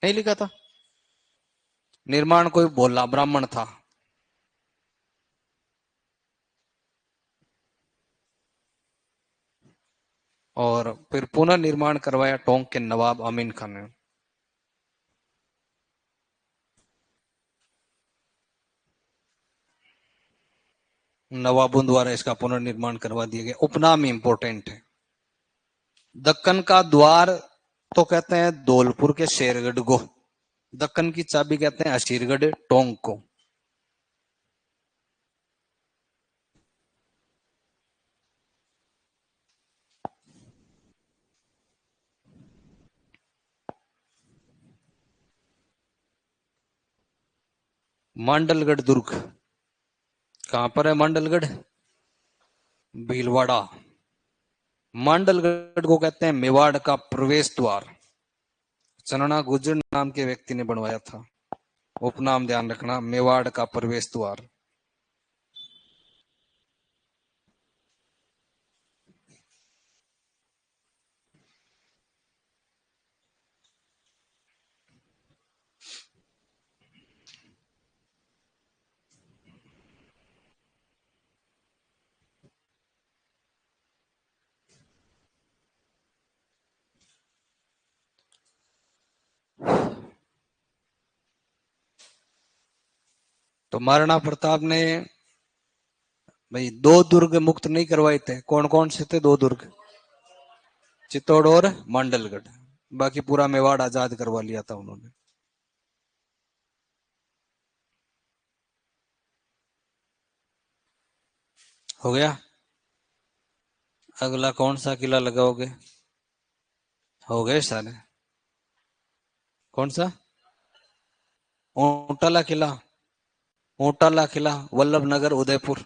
नहीं लिखा था। निर्माण कोई भोला ब्राह्मण था। और फिर पुनर्निर्माण करवाया टोंक के नवाब अमीन खान ने। नवाबों द्वारा इसका पुनर्निर्माण करवा दिया गया। उपनाम इंपोर्टेंट है। दक्कन का द्वार तो कहते हैं धौलपुर के शेरगढ़ को। दक्कन की चाबी कहते हैं असीरगढ़ टोंक को। मांडलगढ़ दुर्ग कहां पर है? मांडलगढ़ भीलवाड़ा। मांडलगढ़ को कहते हैं मेवाड़ का प्रवेश द्वार। चन्ना गुर्जर नाम के व्यक्ति ने बनवाया था। उपनाम ध्यान रखना, मेवाड़ का प्रवेश द्वार। तो महाराणा प्रताप ने भाई दो दुर्ग मुक्त नहीं करवाए थे। कौन कौन से थे दो दुर्ग? चित्तौड़ और मांडलगढ़। बाकी पूरा मेवाड़ आजाद करवा लिया था उन्होंने। हो गया। अगला कौन सा किला लगाओगे? हो गए सारे। कौन सा? ऊंटाला किला। ऊंटाला किला वल्लभ नगर उदयपुर।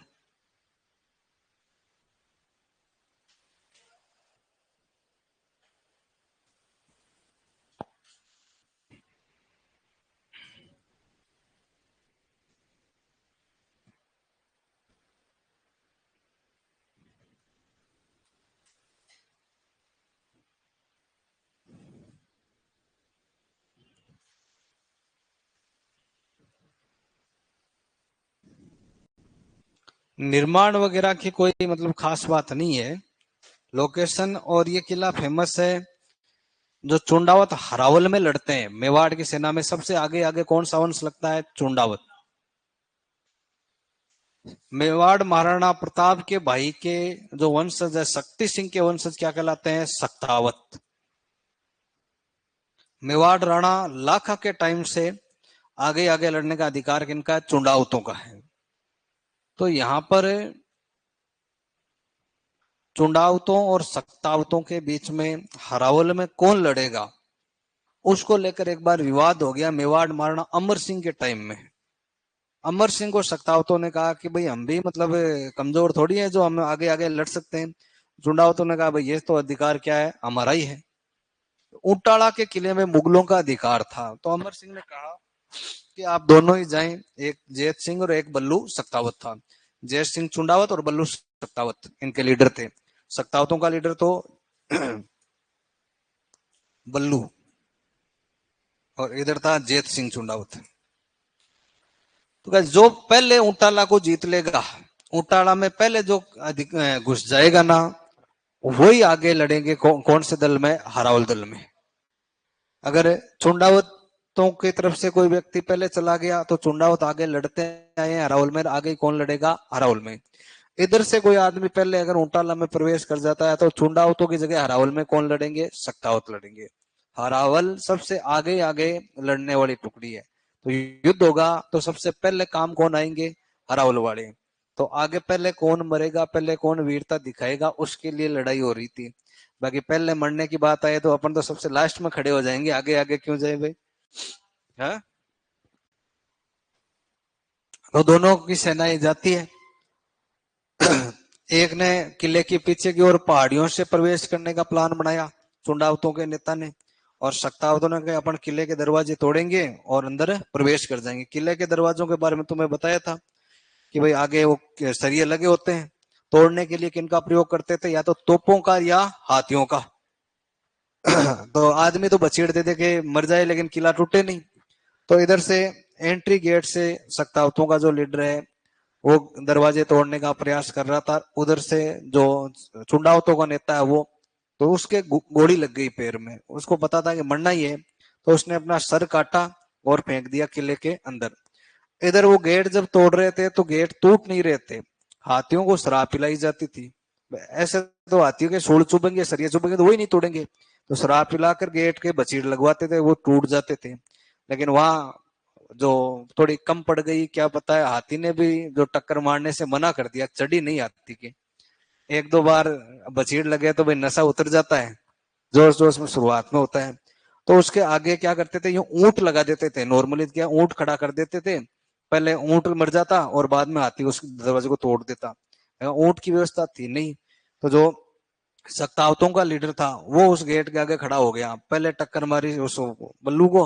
निर्माण वगैरह की कोई मतलब खास बात नहीं है। लोकेशन और ये किला फेमस है। जो चुंडावत हरावल में लड़ते हैं मेवाड़ की सेना में, सबसे आगे आगे कौन सा वंश लगता है? चुंडावत। मेवाड़ महाराणा प्रताप के भाई के जो वंशज है शक्ति सिंह के वंशज क्या कहलाते हैं? सक्तावत। मेवाड़ राणा लाखा के टाइम से आगे आगे लड़ने का अधिकार किनका है? चुंडावतों का है। तो यहां पर चुंडावतों और सक्तावतों के बीच में हरावल में कौन लड़ेगा उसको लेकर एक बार विवाद हो गया मेवाड़ महाराणा अमर सिंह के टाइम में। अमर सिंह को सक्तावतों ने कहा कि भाई हम भी मतलब कमजोर थोड़ी है जो हम आगे आगे लड़ सकते हैं। चुंडावतों ने कहा भाई ये तो अधिकार क्या है, हमारा ही है। ऊंटाड़ा के किले में मुगलों का अधिकार था। तो अमर सिंह ने कहा कि आप दोनों ही जाएं। एक जैत सिंह और एक बल्लू सक्तावत था। जैत सिंह चुंडावत और बल्लू सक्तावत इनके लीडर थे। सक्तावतों का लीडर तो बल्लू और इधर था जैत सिंह चुंडावत। तो जो पहले ऊंटाला को जीत लेगा, ऊंटाला में पहले जो घुस जाएगा ना, वही आगे लड़ेंगे। कौन से दल में? हरावल दल में। अगर चुंडावतों की तरफ से कोई व्यक्ति पहले चला गया तो चुंडावत आगे लड़ते आए हैं हरावल में, आगे कौन लड़ेगा? हरावल में। इधर से कोई आदमी पहले अगर ऊंटाला में प्रवेश कर जाता है तो चुंडावतों की जगह हरावल में कौन लड़ेंगे? सक्तावत लड़ेंगे। हरावल सबसे आगे आगे लड़ने वाली टुकड़ी है। तो युद्ध होगा तो सबसे पहले काम कौन आएंगे? हरावल वाले। तो आगे पहले कौन मरेगा, पहले कौन वीरता दिखाएगा, उसके लिए लड़ाई हो रही थी। बाकी पहले मरने की बात आए तो अपन तो सबसे लास्ट में खड़े हो जाएंगे, आगे आगे क्यों जाए भाई? हाँ? तो दोनों की सेनाएं जाती है। एक ने किले के पीछे की ओर पहाड़ियों से प्रवेश करने का प्लान बनाया चुंडावतों के नेता ने। और सक्तावतों ने कहा अपन किले के दरवाजे तोड़ेंगे और अंदर प्रवेश कर जाएंगे। किले के दरवाजों के बारे में तुम्हें बताया था कि भाई आगे वो सरिये लगे होते हैं तोड़ने के लिए किनका प्रयोग करते थे, या तो तोपों का या हाथियों का। तो आदमी तो बचीड़ दे दे के मर जाए लेकिन किला टूटे नहीं। तो इधर से एंट्री गेट से सक्तावतों का जो लीडर है वो दरवाजे तोड़ने का प्रयास कर रहा था, उधर से जो चुंडावतों का नेता है वो, तो उसके गोली लग गई पैर में, उसको पता था कि मरना ही है, तो उसने अपना सर काटा और फेंक दिया किले के अंदर। इधर वो गेट जब तोड़ रहे थे तो गेट टूट नहीं रहे थे, हाथियों को शराब पिलाई जाती थी। ऐसे तो हाथियों के सूढ़ चुभेंगे, सरिये चुभेंगे तो वही नहीं तोड़ेंगे, तो शराब पिलाकर गेट के बचीड़ लगवाते थे, वो टूट जाते थे। लेकिन वहां जो थोड़ी कम पड़ गई, क्या पता है, हाथी ने भी जो टक्कर मारने से मना कर दिया, चढ़ी नहीं हाथी के। एक दो बार बचीड़ लगे तो भाई नशा उतर जाता है, जोश जोश में शुरुआत में होता है। तो उसके आगे क्या करते थे, यूं ऊंट लगा देते थे, नॉर्मली क्या ऊंट खड़ा कर देते थे, पहले ऊंट मर जाता और बाद में हाथी उस दरवाजे को तोड़ देता। ऊंट की व्यवस्था थी नहीं, तो जो सत्तावतों का लीडर था वो उस गेट के आगे खड़ा हो गया, पहले टक्कर मारी उस बल्लू को,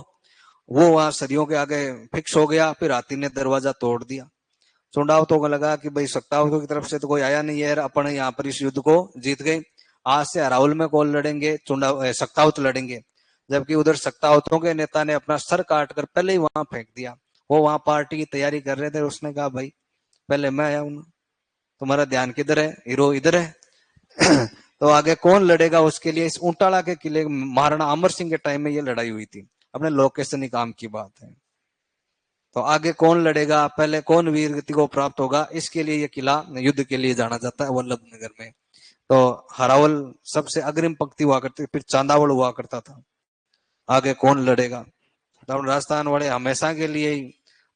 वो वहां सरियों के आगे फिक्स हो गया, फिर हाथी ने दरवाजा तोड़ दिया। चुनाव को लगा कि भाई सत्तावतों की तरफ से तो कोई आया नहीं है, अपन यहाँ पर इस युद्ध को जीत गए, आज से अरावल में कौन लड़ेंगे, चुनाव सत्तावत लड़ेंगे। जबकि उधर सत्तावतों के नेता ने अपना सर काट कर पहले ही वहां फेंक दिया। वो वहां पार्टी की तैयारी कर रहे थे, उसने कहा भाई पहले मैं आया हूं, तुम्हारा ध्यान किधर है, हीरो इधर है। तो आगे कौन लड़ेगा उसके लिए, इस ऊंटाला के किले महाराणा अमर सिंह के टाइम में ये लड़ाई हुई थी, अपने लोकेशन ही काम की बात है। तो आगे कौन लड़ेगा, पहले कौन वीर गति को प्राप्त होगा, इसके लिए ये किला युद्ध के लिए जाना जाता है वल्लभ नगर में। तो हरावल सबसे अग्रिम पंक्ति हुआ करती, फिर चांदावड़ हुआ करता था, आगे कौन लड़ेगा। तो राजस्थान वाले हमेशा के लिए ही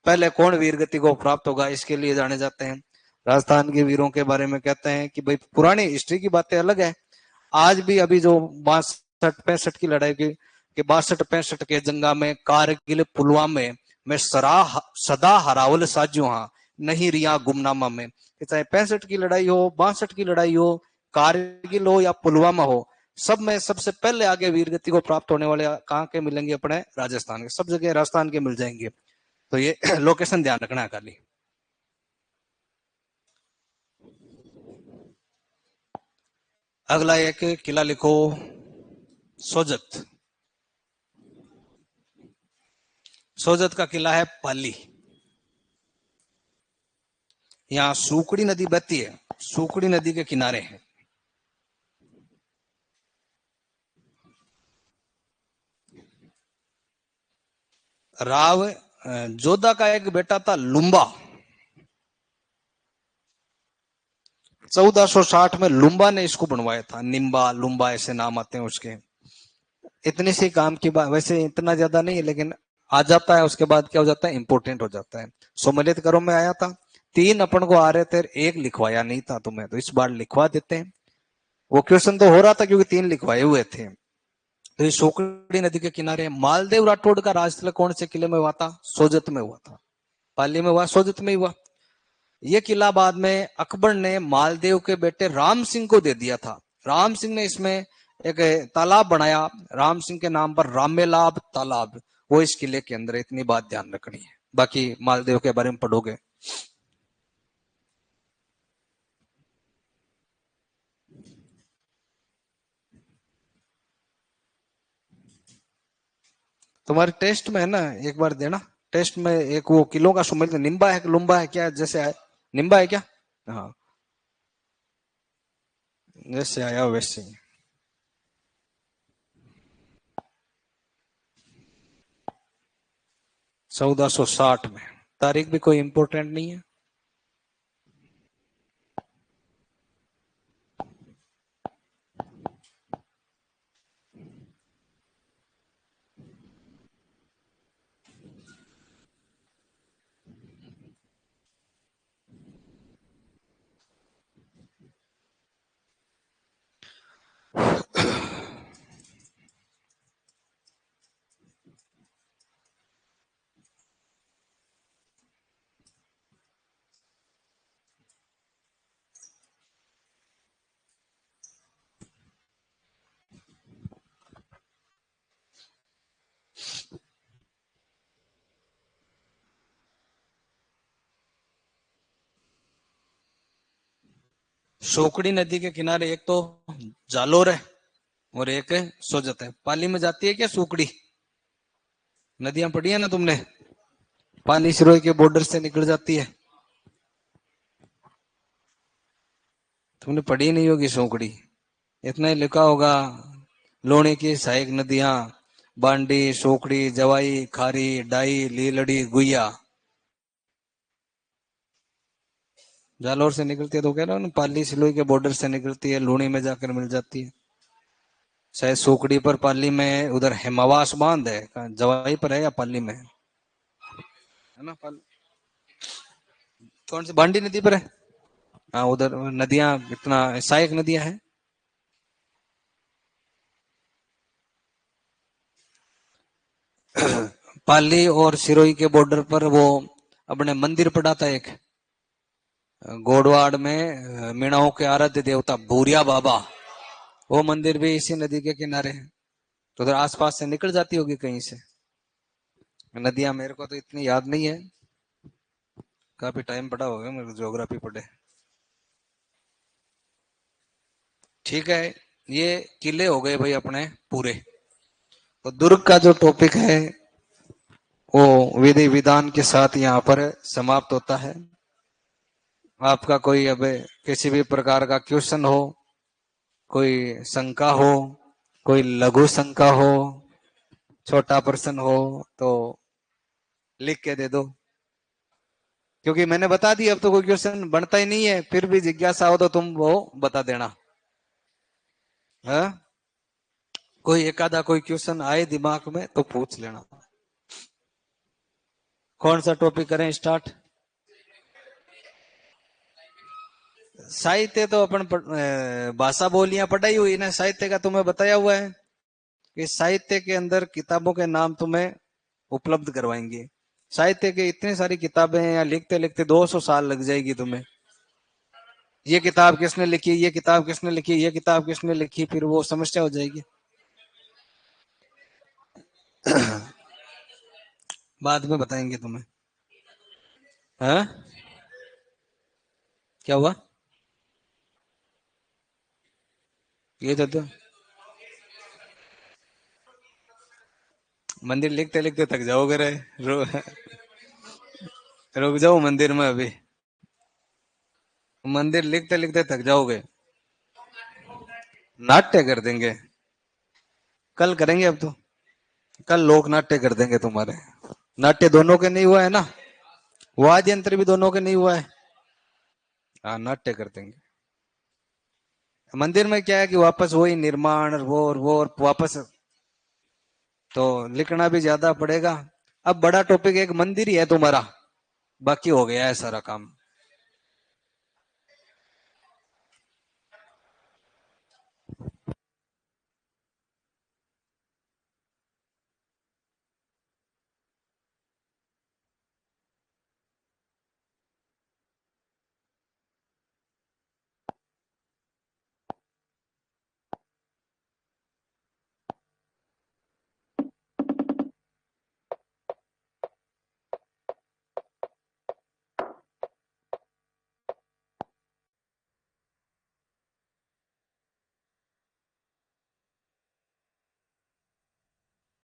पहले कौन वीर गति को प्राप्त होगा इसके लिए जाने जाते हैं। राजस्थान के वीरों के बारे में कहते हैं कि भाई पुरानी हिस्ट्री की बातें अलग है, आज भी अभी जो 62-65 की लड़ाई की, कि 62-65 के जंगा में कारगिल पुलवामा में सदा हरावल साजो, हाँ नहीं रिया गुमनामा में, चाहे 65 की लड़ाई हो, 62 की लड़ाई हो, कारगिल हो या पुलवामा हो, सब में सबसे पहले आगे वीरगति को प्राप्त होने वाले कहाँ के मिलेंगे, अपने राजस्थान के, सब जगह राजस्थान के मिल जाएंगे। तो ये लोकेशन ध्यान रखना है खाली। अगला एक किला लिखो, सोजत। सोजत का किला है पाली। यहाँ सूकड़ी नदी बहती है, सूकड़ी नदी के किनारे है। राव जोधा का एक बेटा था लुम्बा, 1460 में लुम्बा ने इसको बनवाया था, निम्बा लुम्बा ऐसे नाम आते हैं उसके। इतनी सी काम की बात, वैसे इतना ज्यादा नहीं है लेकिन आ जाता है, उसके बाद क्या हो जाता है, इंपोर्टेंट हो जाता है। सम्मिलित करो में आया था, 3 अपन को आ रहे थे, एक लिखवाया नहीं था तुम्हें, तो इस बार लिखवा देते हैं। वो क्वेश्चन तो हो रहा था क्योंकि 3 लिखवाए हुए थे। तो ये सोकड़ी नदी के किनारे मालदेव राठौड़ का राजतिलक कौन से किले में हुआ था, सोजत में हुआ था। पाली में हुआ, सोजत में हुआ। ये किला बाद में अकबर ने मालदेव के बेटे राम सिंह को दे दिया था। राम सिंह ने इसमें एक तालाब बनाया, राम सिंह के नाम पर रामेलाब तालाब, वो इस किले के अंदर। इतनी बात ध्यान रखनी है, बाकी मालदेव के बारे में पढ़ोगे। तुम्हारे टेस्ट में है ना, एक बार देना टेस्ट में, एक वो किलो का सुमेल, निम्बा है लुम्बा है क्या, जैसे आए निम्बा है क्या, हाँ जैसे आया वैसे ही। 1460 में, तारीख भी कोई इंपोर्टेंट नहीं है। सोकड़ी नदी के किनारे एक तो जालोर है और एक है सोजत है। पाली में जाती है क्या सोकड़ी? नदियां पढ़ी है ना तुमने? पाली सिरोही के बॉर्डर से निकल जाती है। तुमने पढ़ी नहीं होगी सोकड़ी, इतना ही लिखा होगा। लोणे की सहायक नदियां बांडी, सोकड़ी, जवाई, खारी, डाई, लीलड़ी, गुइया। जालौर से निकलती है तो कह रहा हूं ना, पाली सिलोई के बॉर्डर से निकलती है, लूणी में जाकर मिल जाती है। शायद सोकड़ी पर, पाली में उधर हेमावास बांध है, जवाई पर है या पाली में है ना? कौन सी बांडी नदी पर है? हाँ उधर नदियां इतना सहायक नदियां हैं। पाली और सिरोही के बॉर्डर पर वो अपने मंदिर पड़ा था एक, गोडवाड़ में मीणाओं के आराध्य देवता भूरिया बाबा, वो मंदिर भी इसी नदी के किनारे है। तो उधर आसपास से निकल जाती होगी कहीं से नदियां, मेरे को तो इतनी याद नहीं है, काफी टाइम पड़ा होगा मेरे को ज्योग्राफी पढ़े। ठीक है, ये किले हो गए भाई अपने पूरे। तो दुर्ग का जो टॉपिक है वो विधि विधान के साथ यहाँ पर समाप्त होता है। आपका कोई अब किसी भी प्रकार का क्वेश्चन हो, कोई शंका हो, कोई लघु शंका हो, छोटा प्रश्न हो, तो लिख के दे दो, क्योंकि मैंने बता दिया अब तो कोई क्वेश्चन बनता ही नहीं है। फिर भी जिज्ञासा हो तो तुम वो बता देना है। कोई एक आधा कोई क्वेश्चन आए दिमाग में तो पूछ लेना। कौन सा टॉपिक करें स्टार्ट? साहित्य तो अपन भाषा बोलियां पढ़ाई हुई ना, साहित्य का तुम्हें बताया हुआ है कि साहित्य के अंदर किताबों के नाम तुम्हें उपलब्ध करवाएंगे। साहित्य की इतनी सारी किताबें हैं, या लिखते लिखते 200 साल लग जाएगी तुम्हें। ये किताब किसने लिखी, ये किताब किसने लिखी, ये किताब किसने लिखी, फिर वो समस्या हो जाएगी। बाद में बताएंगे तुम्हें। हाँ क्या हुआ? ये तो मंदिर लिखते लिखते थक जाओगे रे। रुक जाओ मंदिर में अभी, मंदिर लिखते लिखते थक जाओगे। नाट्य कर देंगे, कल करेंगे अब तो। कल लोक नाट्य कर देंगे तुम्हारे। नाट्य दोनों के नहीं हुआ है ना, वाद्य यंत्र भी दोनों के नहीं हुआ है। हाँ नाट्य कर देंगे। मंदिर में क्या है कि वापस वही निर्माण और वो वापस, तो लिखना भी ज्यादा पड़ेगा। अब बड़ा टॉपिक एक मंदिर ही है तुम्हारा, बाकी हो गया है सारा काम।